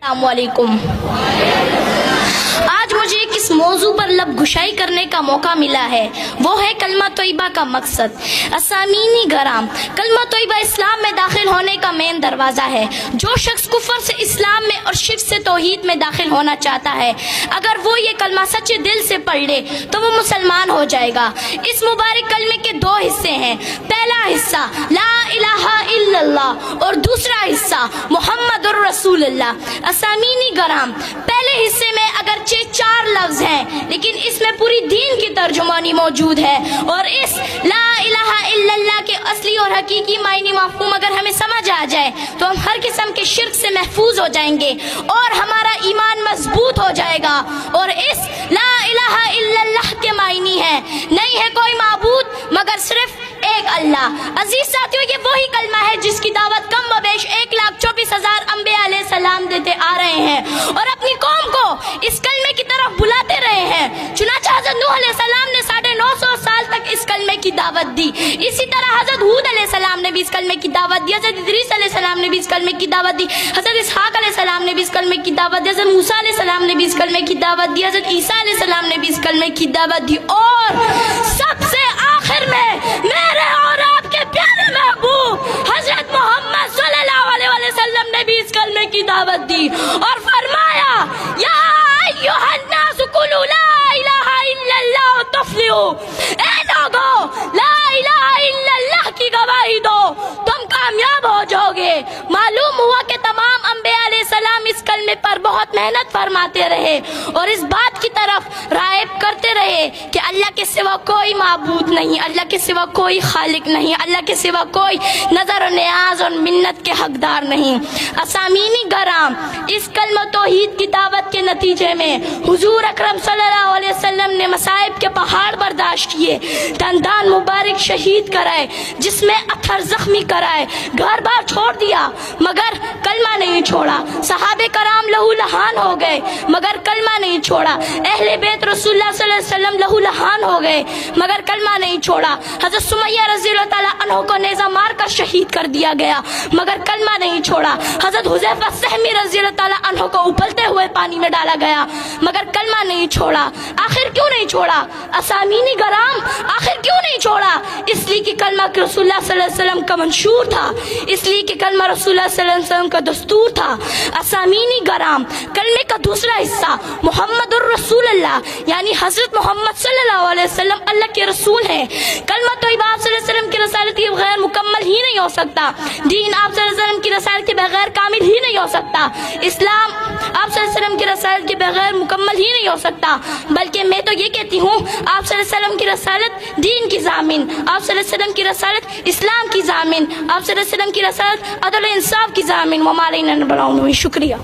السلام علیکم۔ آج مجھے کس موضوع پر لب گشائی کرنے کا موقع ملا ہے وہ ہے کلمہ طیبہ کا مقصد۔ اسامعین گرام، کلمہ طیبہ اسلام میں داخل ہونے کا مین دروازہ ہے۔ جو شخص کفر سے اسلام میں اور شرک سے توحید میں داخل ہونا چاہتا ہے، اگر وہ یہ کلمہ سچے دل سے پڑھ لے تو وہ مسلمان ہو جائے گا۔ اس مبارک کلمے کے دو حصے ہیں۔ پہلا حصہ لا الہ الا اللہ اور دوسرا حصہ محمد الرسول اللہ۔ اسامعین گرام، پہلے حصے میں اگرچہ 4 لفظ ہیں لیکن اس میں پوری دین کی ترجمانی موجود ہے، اور اس لا الہ الا اللہ کے اصلی اور حقیقی معنی مفہوم اگر ہمیں سمجھ آ جائے تو ہم ہر قسم کے شرک سے محفوظ ہو جائیں گے اور ہمارا ایمان مضبوط ہو جائے گا۔ اور اس لا الہ الا اللہ کے معنی ہے نہیں ہے کوئی معبود مگر صرف ایک اللہ۔ عزیز ساتھیو، یہ وہی کلمہ ہے جس کی دعوت کم و بیش 1,24,000 انبیاء علیہ السلام دیتے آ رہے ہیں اور اپنی قوم کو اس کلمے کی طرف بلاتے رہے ہیں۔ چنانچہ حضرت نوح علیہ السلام نے 950 سال تک اس کلمے کی دعوت دی۔ اسی طرح حضرت ہود علیہ السلام نے بھی اس کلمے کی دعوت دی، حضرت ادریس علیہ السلام نے بھی اس کلمے کی دعوت دی، حضرت اسحاق علیہ السلام نے بھی اس کلمے کی دعوت دی، حضرت موسیٰ علیہ السلام نے بھی اس کلمے کی دعوت دی، حضرت عیسیٰ علیہ السلام نے بھی اس کلمے کی دعوت دی، اور سب سے آخر میں میرے اور آپ کے پیارے محبوب حضرت محمد صلی اللہ علیہ وسلم نے بھی اس کلمے کی دعوت دی اور فرمایا یا ایھا الناس قولوا لا الہ الا اللہ تفلحوا۔ اے لوگو، لا الہ الا اللہ کی گواہی دو، تم کامیاب ہو جاؤ گے۔ معلوم ہوا کہ تمام انبیاء علیہ السلام اس کلمے پر بہت محنت فرماتے رہے اور اس بات کی طرف راغب کرتے رہے کہ اللہ کے سوا کوئی معبود نہیں، اللہ کے سوا کوئی خالق نہیں، اللہ کے سوا کوئی نظر و نیاز اور منت کے حقدار نہیں۔ اسامعین گرام، اس کلمہ توحید کی دعوت کے نتیجے میں حضور اکرم صلی اللہ علیہ وسلم نے مصائب کے پہاڑ برداشت کیے، دندان مبارک شہید کرائے، جسم اطہر زخمی کرائے، گھر بار چھوڑ دیا مگر کلمہ نہیں چھوڑا، صحابہ کرام لہو لہان ہو گئے مگر کلمہ نہیں چھوڑا، اہل بیت رسول اللہ صلی اللہ علیہ وسلم لہو لہان ہو گئے مگر کلمہ نہیں چھوڑا، حضرت سمیہ رضی اللہ تعالیٰ عنہ کو نیزہ مار کر شہید کر دیا گیا مگر کلمہ نہیں چھوڑا، حضرت حذیفہ سہمی رضی اللہ تعالیٰ عنہ کو ابلتے ہوئے پانی میں ڈالا گیا مگر کلمہ نہیں چھوڑا۔ آخر کیوں نہیں چھوڑا؟ اسامعین گرام، آخر کیوں نہیں چھوڑا؟ اس لیے کہ کلمہ رسول اللہ صلی اللہ علیہ وسلم کا منشور تھا، اس لیے کہ کلمہ رسول اللہ صلی اللہ علیہ وسلم کا دستور تھا۔ اسامعین گرام، کلمے کا دوسرا حصہ محمد الرسول اللہ یعنی حضرت محمد صلی اللہ علیہ وسلم اللہ کے رسول ہیں۔ کلمہ طیبہ آپ صلی اللہ علیہ وسلم کی رسالت کے بغیر مکمل ہی نہیں ہو سکتا، دین آپ صلی اللہ علیہ وسلم کی رسالت کے بغیر کامل ہی نہیں ہو سکتا، اسلام آپ صلی اللہ علیہ وسلم کی رسالت کے بغیر مکمل ہی نہیں ہو سکتا، بلکہ میں تو یہ کہتی ہوں آپ صلی اللہ علیہ وسلم کی رسالت دین کی ضامن، آپ صلی اللہ علیہ وسلم کی رسالت اسلام کی ضامن، آپ صلی اللہ علیہ وسلم کی رسالت عدل و انصاف کی ضامن۔ وما علینا الا البلاغ۔ شکریہ۔